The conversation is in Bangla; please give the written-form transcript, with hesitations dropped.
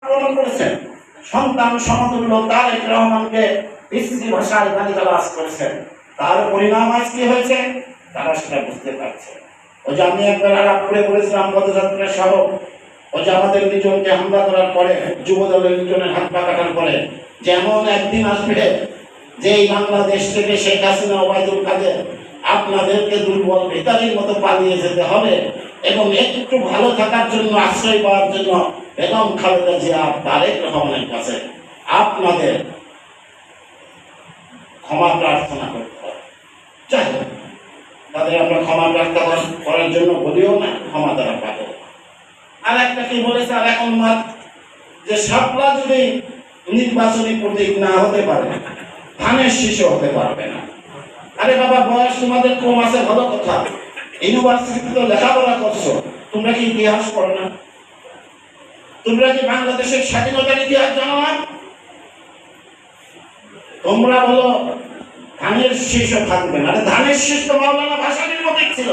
আক্রমণ করেছেন, সন্তান সমতুল্য তারেক রহমানকে বিশ্রী ভাষায় গালিগালাজ করেছেন। তার পরিণাম আজ কি হয়েছে তারা সেটা বুঝতে পারছে। ওই যে আমি একবার আলাপপুরে বলেছিলাম পদযাত্রা সহ, ওই যে আমাদের দুজনকে হামলা করার পরে, যুব দলের দুজনের হাত পা কাটার পরে, যেমন একদিন আসবে যে এই বাংলাদেশ থেকে শেখ হাসিনা, ওবায়দুল কাদের আপনাদেরকে দুর্বল ভিখারির মতো পালিয়ে যেতে হবে এবং একটু ভালো থাকার জন্য, আশ্রয় পাওয়ার জন্য বেগম খালেদা জিয়া, তারেক রহমানের কাছে আপনাদের ক্ষমা প্রার্থনা করতে হবে। যাই হোক, তাদের আমরা ক্ষমা প্রার্থনা করার জন্য বলিও না, ক্ষমা তারা পাবো। আর একটা কি বলেছে আর এখন মাত, যে শাপলা যদি নির্বাচনী প্রতীক না হতে পারে, ধানের শীষ হতে পারবে না। আরে বাবা, বয়স তোমাদের কম আছে ভালো কথা, ইউনিভার্সিটিতে লেখাপড়া করছো, তোমরা কি ইতিহাস পড়ো না? তোমরা কি বাংলাদেশের স্বাধীনতার ইতিহাস জানো না? তোমরা বলো ধানের শীষ থাকবে না। ধানের শীষ তো মাওলানা ভাসানীর প্রতীক ছিল।